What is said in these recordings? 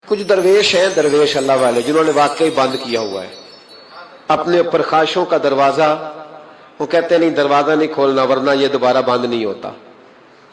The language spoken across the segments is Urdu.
کچھ درویش ہیں، درویش اللہ والے، جنہوں نے واقعی بند کیا ہوا ہے اپنے اوپر خواہشوں کا دروازہ. وہ کہتے ہیں نہیں دروازہ نہیں کھولنا ورنہ یہ دوبارہ بند نہیں ہوتا.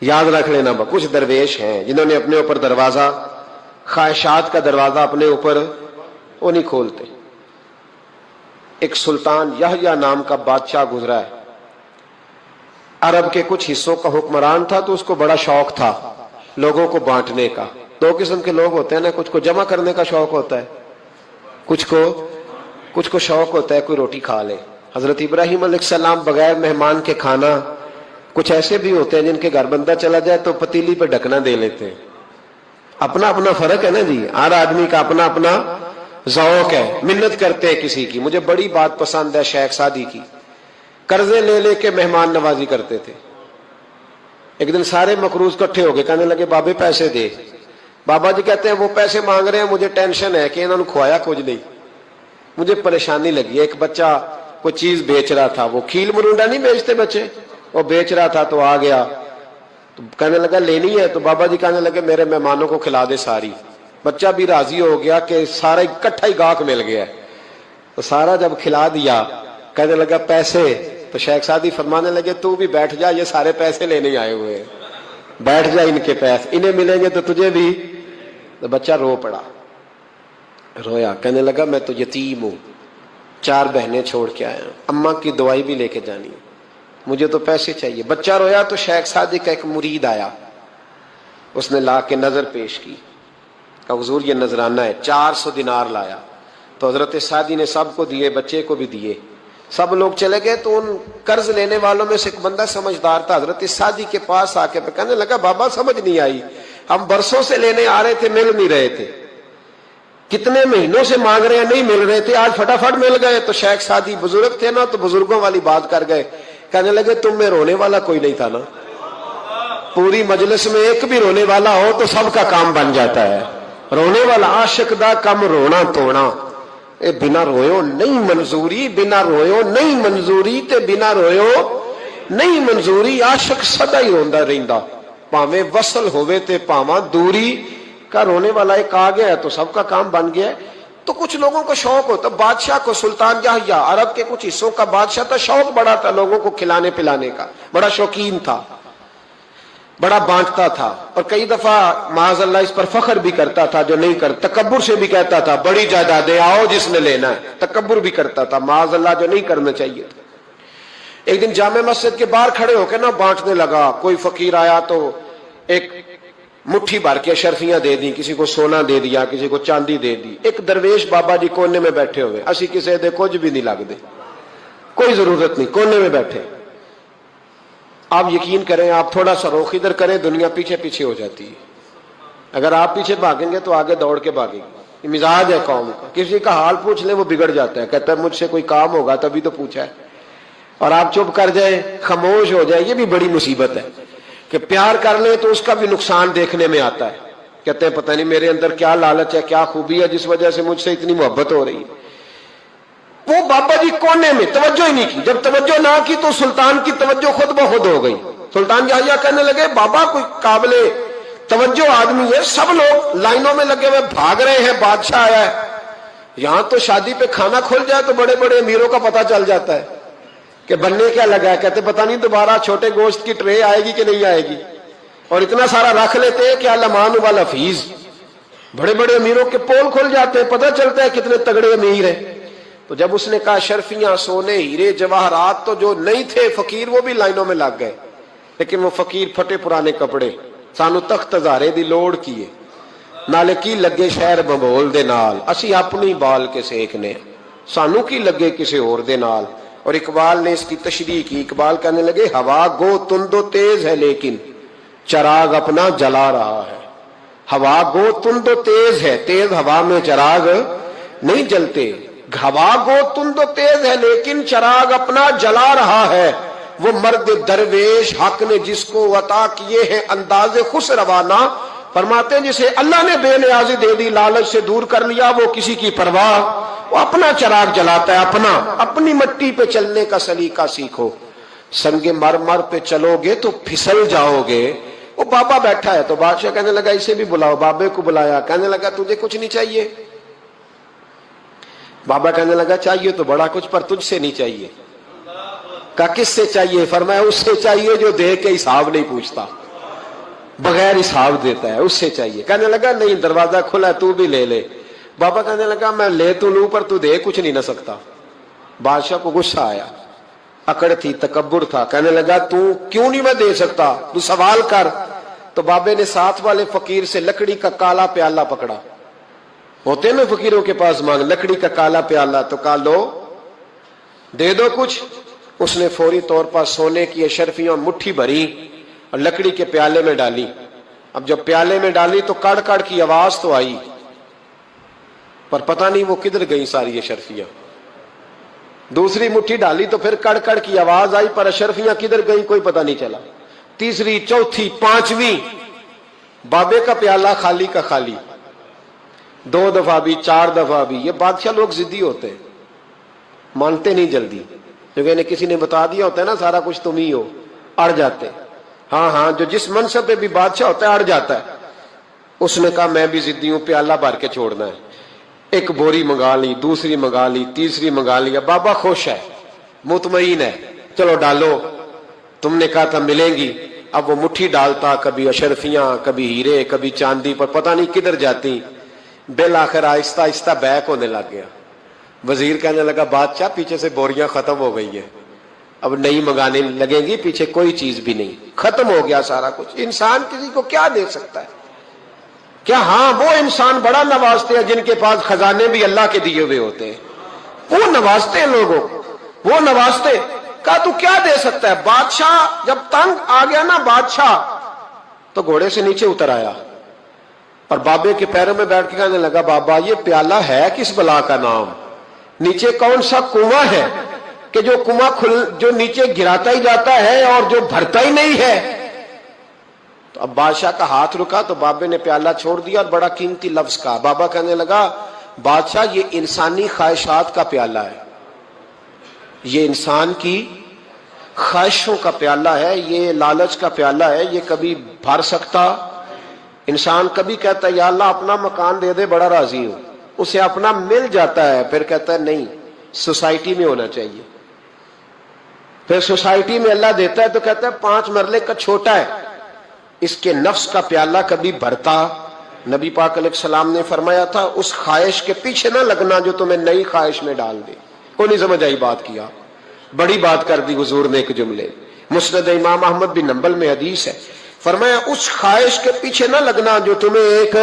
یاد رکھ لینا، کچھ درویش ہیں جنہوں نے اپنے اوپر دروازہ، خواہشات کا دروازہ اپنے اوپر وہ نہیں کھولتے. ایک سلطان یحییٰ نام کا بادشاہ گزرا ہے، عرب کے کچھ حصوں کا حکمران تھا، تو اس کو بڑا شوق تھا لوگوں کو بانٹنے کا. دو قسم کے لوگ ہوتے ہیں نا، کچھ کو جمع کرنے کا شوق ہوتا ہے، کچھ کو شوق ہوتا ہے کوئی روٹی کھا لے. حضرت ابراہیم علیہ السلام بغیر مہمان کے کھانا، کچھ ایسے بھی ہوتے ہیں جن کے گھر بندہ چلا جائے تو پتیلی پہ ڈھکنا دے لیتے ہیں. اپنا اپنا فرق ہے نا جی، ہر آدمی کا اپنا اپنا ذوق ہے. منت کرتے ہیں کسی کی. مجھے بڑی بات پسند ہے شیخ سعدی کی، قرضے لے لے کے مہمان نوازی کرتے تھے. ایک دن سارے مقروض کٹھے ہو گئے، کہنے لگے بابے پیسے دے. بابا جی کہتے ہیں وہ پیسے مانگ رہے ہیں، مجھے ٹینشن ہے کہ انہوں نے کھوایا کچھ نہیں، مجھے پریشانی لگی. ایک بچہ کوئی چیز بیچ رہا تھا، وہ کھیل مرونڈا نہیں بیچتے بچے، وہ بیچ رہا تھا تو آ گیا، تو کہنے لگا لینی ہے. تو بابا جی کہنے لگے میرے مہمانوں کو کھلا دے ساری. بچہ بھی راضی ہو گیا کہ سارا اکٹھا ہی گاہک مل گیا. تو سارا جب کھلا دیا کہنے لگا پیسے. تو شیخ سعدی فرمانے لگے تو بھی بیٹھ جا، یہ سارے پیسے لینے آئے ہوئے ہیں، بیٹھ جا، ان کے پیسے انہیں ملیں گے تو تجھے بھی. تو بچہ رو پڑا، رویا، کہنے لگا میں تو یتیم ہوں، 4 بہنیں چھوڑ کے آیا ہوں، اماں کی دوائی بھی لے کے جانی ہے، مجھے تو پیسے چاہیے. بچہ رویا تو شیخ سعدی کا ایک مرید آیا، اس نے لا کے نظر پیش کی، کہ حضور یہ نذرانہ ہے. 400 دینار لایا. تو حضرت سعدی نے سب کو دیے، بچے کو بھی دیے. سب لوگ چلے گئے. تو ان قرض لینے والوں میں سے ایک بندہ سمجھدار تھا، حضرت سعدی کے پاس آ کے کہنے لگا بابا سمجھ نہیں آئی، ہم برسوں سے لینے آ رہے تھے، مل نہیں رہے تھے، کتنے مہینوں سے مانگ رہے ہیں نہیں مل رہے تھے، آج فٹافٹ مل گئے. تو شیخ سعدی بزرگ تھے نا، تو بزرگوں والی بات کر گئے. کہنے لگے تم میں رونے والا کوئی نہیں تھا نا، پوری مجلس میں ایک بھی رونے والا ہو تو سب کا کام بن جاتا ہے. رونے والا عاشق دا کم رونا توڑا، اے بنا رویو نہیں منظوری، بنا رویو نہیں منظوری تے بنا رویو نہیں منظوری. عاشق سدا ہی روندا رہندا، پاویں وصل ہوئے تے پاواں دوری. کا رونے والا ایک آ گیا ہے تو سب کا کام بن گیا ہے. تو کچھ لوگوں کو شوق ہوتا، بادشاہ کو سلطان یحییٰ عرب کے کچھ حصوں کا بادشاہ تھا، شوق بڑا تھا لوگوں کو کھلانے پلانے کا، بڑا شوقین تھا، بڑا بانٹتا تھا. اور کئی دفعہ معاذ اللہ اس پر فخر بھی کرتا تھا جو نہیں کرتا، تکبر سے بھی کہتا تھا بڑی جائیدادیں آؤ جس نے لینا ہے، تکبر بھی کرتا تھا معاذ اللہ جو نہیں کرنا چاہیے تھا. ایک دن جامع مسجد کے باہر کھڑے ہو کے نا بانٹنے لگا. کوئی فقیر آیا تو ایک مٹھی بھر کے اشرفیاں دے دی، کسی کو سونا دے دیا، کسی کو چاندی دے دی. ایک درویش بابا جی کونے میں بیٹھے ہوئے، اسی کسی دے کچھ بھی نہیں لگ دے، کوئی ضرورت نہیں، کونے میں بیٹھے. آپ یقین کریں، آپ تھوڑا سا رخ ادھر کریں، دنیا پیچھے پیچھے ہو جاتی ہے. اگر آپ پیچھے بھاگیں گے تو آگے دوڑ کے بھاگیں گے. یہ مزاج ہے قوم کا، کسی کا حال پوچھ لیں وہ بگڑ جاتا ہے، کہتا ہے مجھ سے کوئی کام ہوگا تبھی تو پوچھا ہے. اور آپ چپ کر جائیں، خاموش ہو جائے، یہ بھی بڑی مصیبت ہے. کہ پیار کر لیں تو اس کا بھی نقصان دیکھنے میں آتا ہے. کہتے ہیں پتہ نہیں میرے اندر کیا لالچ ہے، کیا خوبی ہے جس وجہ سے مجھ سے اتنی محبت ہو رہی ہے. وہ بابا جی کونے میں توجہ ہی نہیں کی. جب توجہ نہ کی تو سلطان کی توجہ خود بخود ہو گئی. سلطان یحییٰ کہنے لگے بابا کوئی قابل توجہ آدمی ہے، سب لوگ لائنوں میں لگے ہوئے بھاگ رہے ہیں، بادشاہ آیا ہے. یہاں تو شادی پہ کھانا کھل جائے تو بڑے بڑے امیروں کا پتہ چل جاتا ہے کہ بننے کیا لگا ہے. کہتے پتہ نہیں دوبارہ چھوٹے گوشت کی ٹرے آئے گی کہ نہیں آئے گی. اور اتنا سارا رکھ لیتے ہیں کہ علمان والحفیظ، بڑے بڑے امیروں کے پول کھل جاتے ہیں، پتہ چلتا ہے کتنے تگڑے امیر ہیں. تو جب اس نے کہا شرفیاں، سونے، ہیرے، جواہرات، تو جو نہیں تھے فقیر وہ بھی لائنوں میں لگ گئے. لیکن وہ فقیر پھٹے پرانے کپڑے، سانو تخت ہزارے دی لوڑ کیے، نالے کی لگے شہر ببول دے نال، اسی اپنی بال کے سیکنے، سانو کی لگے کسی اور دے نال. اور اقبال نے اس کی تشریح کی. اقبال کہنے لگے ہوا گو تند و تیز ہے لیکن چراغ اپنا جلا رہا ہے. ہوا گو تند و تیز ہے، تیز ہوا میں چراغ نہیں جلتے. ہوا گو تند و تیز ہے لیکن چراغ اپنا جلا رہا ہے. وہ مرد درویش حق نے جس کو عطا کیے ہیں انداز خوش روانہ، فرماتے ہیں جسے اللہ نے بے نیازی دے دی، لالچ سے دور کر لیا، وہ کسی کی پرواہ، وہ اپنا چراغ جلاتا ہے. اپنی مٹی پہ چلنے کا سلیقہ سیکھو. سنگ مرمر پہ چلو گے تو پھسل جاؤ گے، وہ بابا بیٹھا ہے تو بادشاہ کہنے لگا اسے بھی بلاؤ. بابے کو بلایا, کہنے لگا تجھے کچھ نہیں چاہیے؟ بابا کہنے لگا چاہیے تو بڑا کچھ, پر تجھ سے نہیں چاہیے. کہا کس سے چاہیے؟ فرمایا اس سے چاہیے جو دے کے حساب نہیں پوچھتا, بغیر حساب دیتا ہے, اس سے چاہیے. کہنے لگا نہیں, دروازہ کھلا ہے, تو بھی لے لے. بابا کہنے لگا میں لے تو لوں پر تو دے کچھ نہیں نہ سکتا. بادشاہ کو غصہ آیا, اکڑ تھی, تکبر تھا. کہنے لگا تو کیوں نہیں میں دے سکتا, تو سوال کر. تو بابے نے ساتھ والے فقیر سے لکڑی کا کالا پیالہ پکڑا, ہوتے نا فقیروں کے پاس مانگ, لکڑی کا کالا پیالہ, تو کہا لو دے دو کچھ. اس نے فوری طور پر سونے کی اشرفیاں مٹھی بھری اور لکڑی کے پیالے میں ڈالی. اب جب پیالے میں ڈالی تو کڑ کڑ کی آواز تو آئی, پر پتہ نہیں وہ کدھر گئی ساری اشرفیاں. دوسری مٹھی ڈالی تو پھر کڑ کڑ کی آواز آئی, پر اشرفیاں کدھر گئی کوئی پتہ نہیں چلا. تیسری, چوتھی, پانچویں, بابے کا پیالہ خالی کا خالی. 2 دفعہ بھی, 4 دفعہ بھی. یہ بادشاہ لوگ ضدی ہوتے ہیں, مانتے نہیں جلدی, کیونکہ انہیں کسی نے بتا دیا ہوتا ہے نا سارا کچھ تم ہی ہو, اڑ جاتے. ہاں جو جس منصب پہ بھی بادشاہ ہوتا ہے اڑ جاتا ہے. اس نے کہا میں بھی ضدی ہوں, پیالہ بھر کے چھوڑنا ہے. ایک بوری منگا لی, دوسری منگا لی, تیسری منگا لی. بابا خوش ہے, مطمئن ہے, چلو ڈالو, تم نے کہا تھا ملیں گی. اب وہ مٹھی ڈالتا, کبھی اشرفیاں, کبھی ہیرے, کبھی چاندی, پر پتہ نہیں کدھر جاتی. بالآخر آہستہ آہستہ بیک ہونے لگ گیا. وزیر کہنے لگا بادشاہ پیچھے سے بوریاں ختم ہو گئی ہیں, اب نئی منگانے لگیں گی, پیچھے کوئی چیز بھی نہیں, ختم ہو گیا سارا کچھ. انسان کسی کو کیا دے سکتا ہے؟ کیا ہاں وہ انسان بڑا نوازتے ہیں جن کے پاس خزانے بھی اللہ کے دیے ہوئے ہوتے ہیں, وہ نوازتے ہیں لوگوں, وہ نوازتے. کہا تو کیا دے سکتا ہے؟ بادشاہ جب تنگ آ گیا نا بادشاہ, تو گھوڑے سے نیچے اتر آیا اور بابے کے پیروں میں بیٹھ کے کہنے لگا بابا یہ پیالہ ہے کس بلا کا نام, نیچے کون سا کنواں ہے کہ جو کنواں جو نیچے گراتا ہی جاتا ہے اور جو بھرتا ہی نہیں ہے. تو اب بادشاہ کا ہاتھ رکا تو بابے نے پیالہ چھوڑ دیا اور بڑا قیمتی لفظ کہا. بابا کہنے لگا بادشاہ یہ انسانی خواہشات کا پیالہ ہے, یہ انسان کی خواہشوں کا پیالہ ہے, یہ لالچ کا پیالہ ہے, یہ کبھی بھر سکتا. انسان کبھی کہتا ہے یا اللہ اپنا مکان دے دے بڑا راضی ہوں, اسے اپنا مل جاتا ہے, پھر کہتا ہے نہیں سوسائٹی میں ہونا چاہیے. پھر سوسائٹی میں اللہ دیتا ہے تو کہتا ہے 5 مرلے کا چھوٹا ہے. اس کے نفس کا پیالہ کبھی بھرتا. نبی پاک علیہ السلام نے فرمایا تھا اس خواہش کے پیچھے نہ لگنا جو تمہیں نئی خواہش میں ڈال دے. کوئی نہیں سمجھ آئی بات کیا, بڑی بات کر دی حضور نے ایک جملے. مسند امام احمد بن حنبل میں حدیث ہے, فرمایا اس خواہش کے پیچھے نہ لگنا جو تمہیں ایک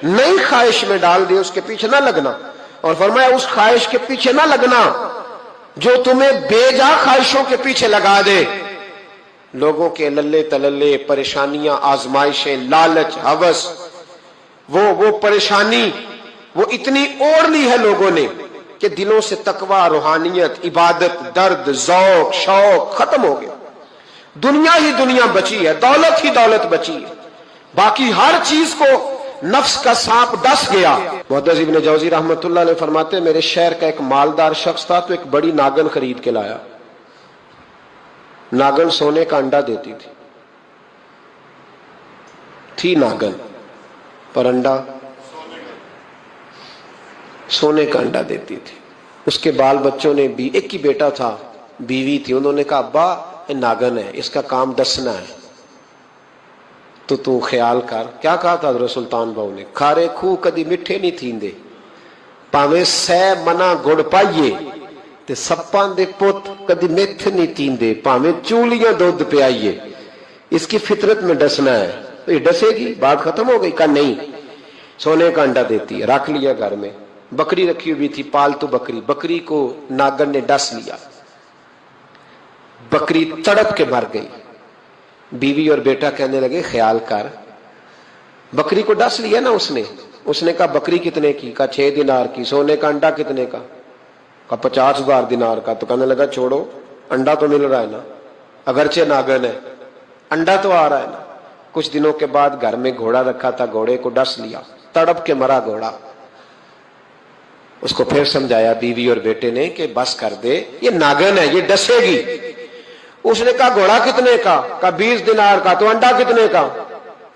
نئی خواہش میں ڈال دے, اس کے پیچھے نہ لگنا. اور فرمایا اس خواہش کے پیچھے نہ لگنا جو تمہیں بے جا خواہشوں کے پیچھے لگا دے. لوگوں کے للے تللے, پریشانیاں, آزمائشیں, لالچ, ہوس, وہ پریشانی وہ اتنی اوڑھ لی ہے لوگوں نے کہ دلوں سے تقوی, روحانیت, عبادت, درد, ذوق, شوق ختم ہو گیا. دنیا ہی دنیا بچی ہے, دولت ہی دولت بچی ہے, باقی ہر چیز کو نفس کا سانپ ڈس گیا. محدث ابن جوزی رحمۃ اللہ علیہ فرماتے میرے شہر کا ایک مالدار شخص تھا تو ایک بڑی ناگن خرید کے لایا. ناگن سونے کا انڈا دیتی تھی ناگن, پر انڈا سونے کا انڈا دیتی تھی. اس کے بال بچوں نے بھی, ایک ہی بیٹا تھا, بیوی تھی, انہوں نے کہا ابا یہ ناگن ہے, اس کا کام دسنا ہے, تو خیال کر. کیا کہا تھا حضرت سلطان بہو نے, کھارے خوہ کدی مٹھے نہیں تھیندے, پاویں سہ منا گڑ پائیے تے سپاں دے پت کدی میتھ نہیں تیندے, پاویں چولیاں دودھ پیائیے. اس کی فطرت میں ڈسنا ہے. تو یہ ڈسے گی, بات ختم ہو گئی. کہا نہیں, سونے کا انڈا دیتی ہے. رکھ لیا گھر میں. بکری رکھی ہوئی تھی, پالتو بکری. بکری کو ناگن نے ڈس لیا, بکری تڑپ کے مر گئی. بیوی اور بیٹا کہنے لگے خیال کر, بکری کو ڈس لیا نا اس نے کہا بکری کتنے کی؟ کہا 6 دینار کی. سونے کا انڈا کتنے کا؟ کہا 50,000 دینار کا. تو کہنے لگا چھوڑو, انڈا تو مل رہا ہے نا, اگرچہ ناگن ہے, انڈا تو آ رہا ہے نا. کچھ دنوں کے بعد گھر میں گھوڑا رکھا تھا, گھوڑے کو ڈس لیا, تڑپ کے مرا گھوڑا. اس کو پھر سمجھایا بیوی اور بیٹے نے کہ بس کر دے, یہ ناگن ہے, یہ ڈسے گی. اس نے کہا گھوڑا کتنے کا؟ کہا 20 دینار کا. تو انڈا کتنے کا؟